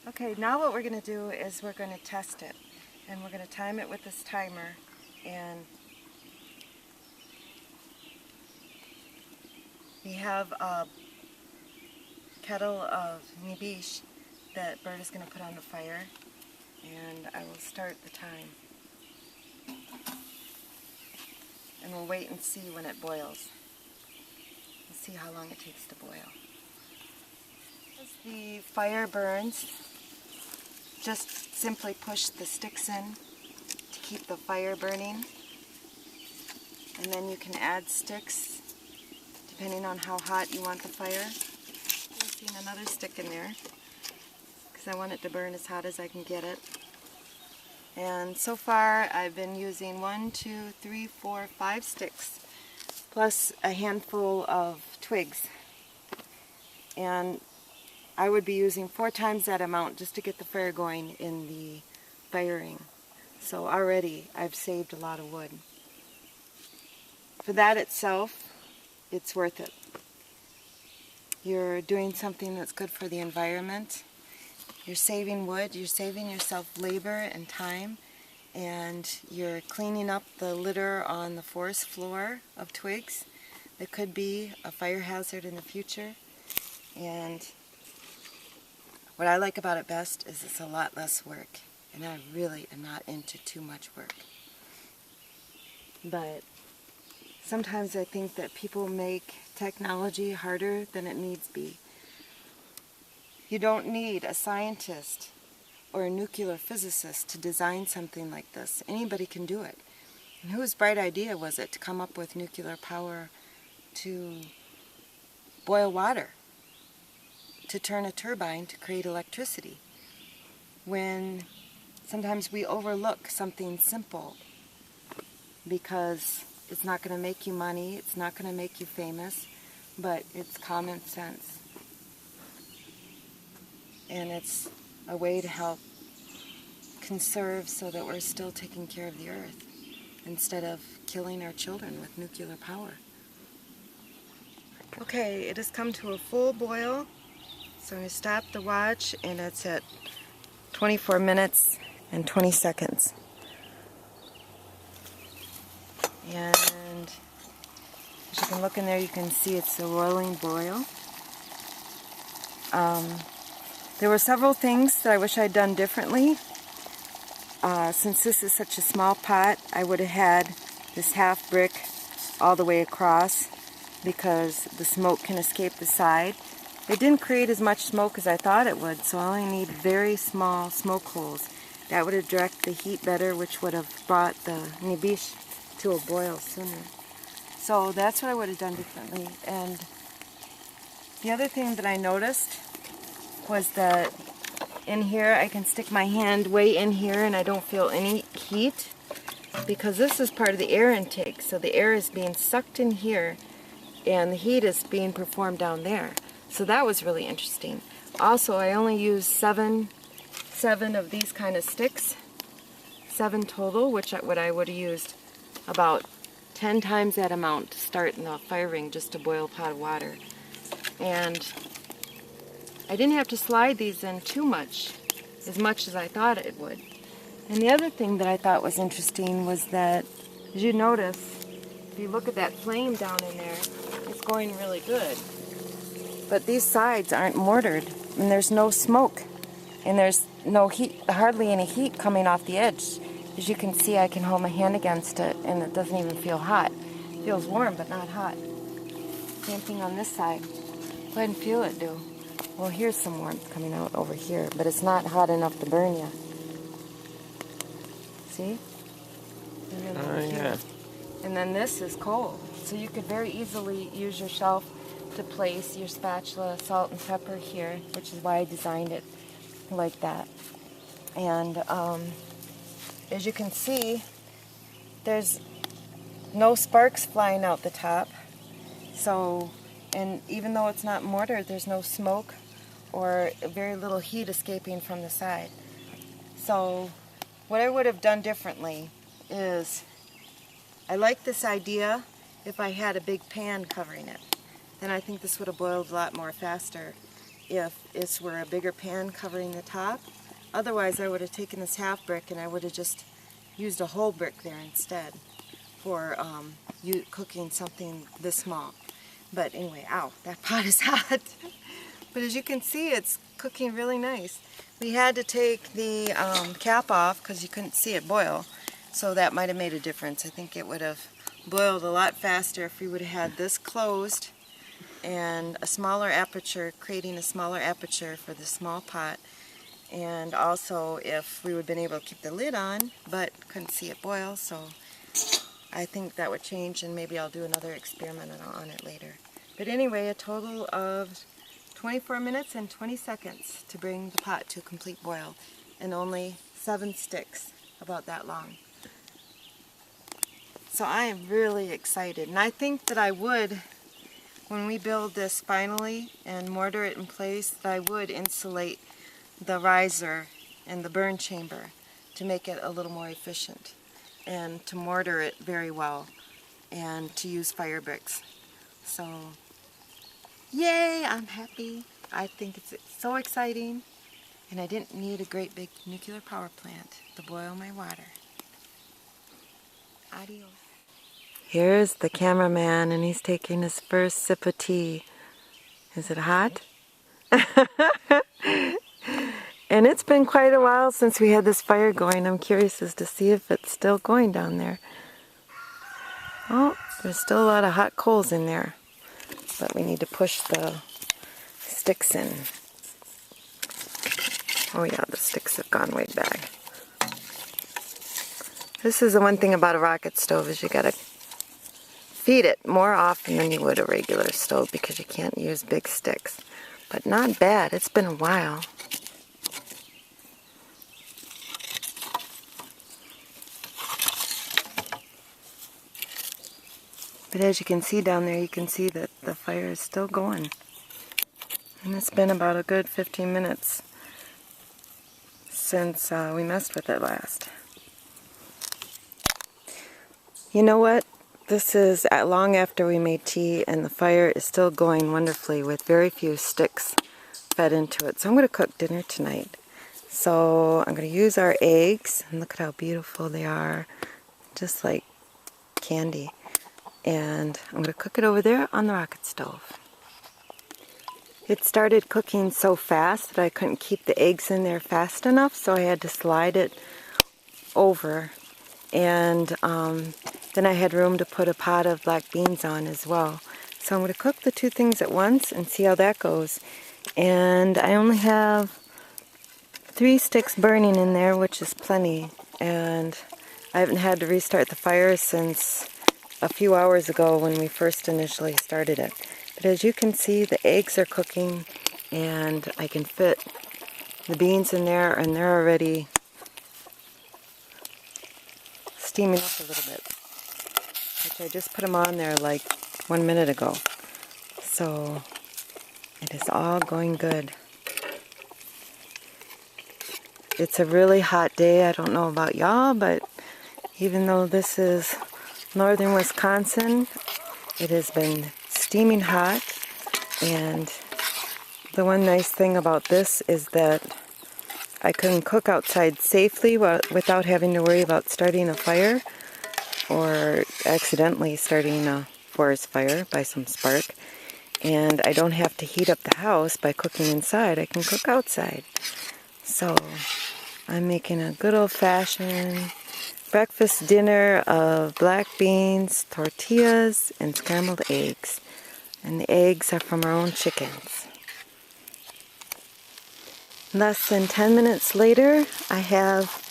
Okay, now what we're going to do is we're going to test it. And we're going to time it with this timer. And we have a kettle of nibish that Bert is going to put on the fire. And I will start the time. And we'll wait and see when it boils. We'll see how long it takes to boil. As the fire burns, just simply push the sticks in to keep the fire burning. And then you can add sticks depending on how hot you want the fire. I'm placing another stick in there because I want it to burn as hot as I can get it. And so far I've been using 1, 2, 3, 4, 5 sticks plus a handful of twigs. And I would be using 4 times that amount just to get the fire going in the firing. So already I've saved a lot of wood. For that itself, it's worth it. You're doing something that's good for the environment. You're saving wood, you're saving yourself labor and time, and you're cleaning up the litter on the forest floor of twigs that could be a fire hazard in the future. And what I like about it best is it's a lot less work, and I really am not into too much work. But sometimes I think that people make technology harder than it needs be. You don't need a scientist or a nuclear physicist to design something like this. Anybody can do it. And whose bright idea was it to come up with nuclear power to boil water, to turn a turbine to create electricity, when sometimes we overlook something simple because it's not going to make you money, it's not going to make you famous, but it's common sense. And it's a way to help conserve so that we're still taking care of the earth instead of killing our children with nuclear power. Okay, it has come to a full boil, so I'm going to stop the watch, and it's at 24 minutes and 20 seconds. And as you can look in there, you can see it's a rolling boil. There were several things that I wish I'd done differently. Since this is such a small pot, I would have had this half brick all the way across because the smoke can escape the side. It didn't create as much smoke as I thought it would, so I only need very small smoke holes. That would have directed the heat better, which would have brought the nibish to a boil sooner. So that's what I would have done differently. And the other thing that I noticed was that in here I can stick my hand way in here and I don't feel any heat because this is part of the air intake. So the air is being sucked in here and the heat is being performed down there. So that was really interesting. Also, I only used seven of these kind of sticks, 7 total, which what I would have used about 10 times that amount to start in the fire ring just to boil a pot of water. And I didn't have to slide these in too much as I thought it would. And the other thing that I thought was interesting was that, as you notice, if you look at that flame down in there, it's going really good. But these sides aren't mortared, and there's no smoke, and there's no heat, hardly any heat coming off the edge. As you can see, I can hold my hand against it, and it doesn't even feel hot. It feels warm, but not hot. Same thing on this side. Go ahead and feel it do. Well, here's some warmth coming out over here, but it's not hot enough to burn you. See? Yeah. And then this is cold, so you could very easily use your shelf to place your spatula, salt and pepper here, which is why I designed it like that. And as you can see, there's no sparks flying out the top. So, and even though it's not mortared, there's no smoke or very little heat escaping from the side. So what I would have done differently is, I like this idea if I had a big pan covering it. Then I think this would have boiled a lot more faster if this were a bigger pan covering the top. Otherwise, I would have taken this half brick and I would have just used a whole brick there instead for you cooking something this small. But anyway, ow, that pot is hot. But as you can see, it's cooking really nice. We had to take the cap off because you couldn't see it boil, so that might have made a difference. I think it would have boiled a lot faster if we would have had this closed and a smaller aperture, creating a smaller aperture for the small pot. And also if we would have been able to keep the lid on, but couldn't see it boil, so I think that would change, and maybe I'll do another experiment on it later. But anyway, a total of 24 minutes and 20 seconds to bring the pot to a complete boil, and only 7 sticks, about that long. So I am really excited, and I think that I would, when we build this finally and mortar it in place, that I would insulate the riser and the burn chamber to make it a little more efficient, and to mortar it very well, and to use fire bricks. So, yay, I'm happy. I think it's so exciting, and I didn't need a great big nuclear power plant to boil my water. Adios. Here's the cameraman, and he's taking his first sip of tea. Is it hot? And it's been quite a while since we had this fire going. I'm curious as to see if it's still going down there. Oh, there's still a lot of hot coals in there, but we need to push the sticks in. Oh yeah, the sticks have gone way back. This is the one thing about a rocket stove, is you gotta feed it more often than you would a regular stove because you can't use big sticks. But not bad, it's been a while. But as you can see down there, you can see that the fire is still going. And it's been about a good 15 minutes since we messed with it last. You know what? This is long after we made tea, and the fire is still going wonderfully with very few sticks fed into it. So I'm going to cook dinner tonight. So I'm going to use our eggs, and look at how beautiful they are, just like candy. And I'm going to cook it over there on the rocket stove. It started cooking so fast that I couldn't keep the eggs in there fast enough, so I had to slide it over. And then I had room to put a pot of black beans on as well. So I'm going to cook the two things at once and see how that goes. And I only have 3 sticks burning in there, which is plenty. And I haven't had to restart the fire since a few hours ago when we first initially started it. But as you can see, the eggs are cooking, and I can fit the beans in there, and they're already steaming up a little bit, which I just put them on there like 1 minute ago. So it is all going good. It's a really hot day. I don't know about y'all, but even though this is northern Wisconsin, it has been steaming hot. And the one nice thing about this is that I can cook outside safely without having to worry about starting a fire or accidentally starting a forest fire by some spark. And I don't have to heat up the house by cooking inside. I can cook outside. So I'm making a good old-fashioned breakfast dinner of black beans, tortillas, and scrambled eggs. And the eggs are from our own chickens. Less than 10 minutes later, I have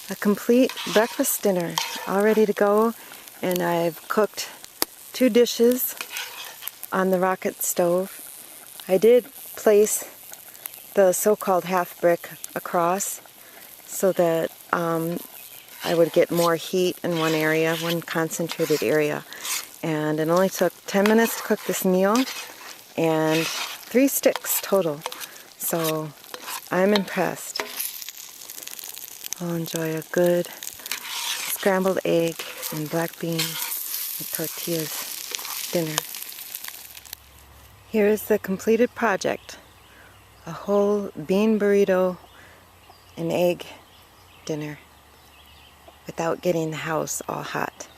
a complete breakfast dinner all ready to go, and I've cooked 2 dishes on the rocket stove. I did place the so-called half brick across so that I would get more heat in one area, one concentrated area. And it only took 10 minutes to cook this meal, and 3 sticks total. So I'm impressed. I'll enjoy a good scrambled egg and black beans with tortillas dinner. Here is the completed project. a whole bean burrito and egg dinner without getting the house all hot.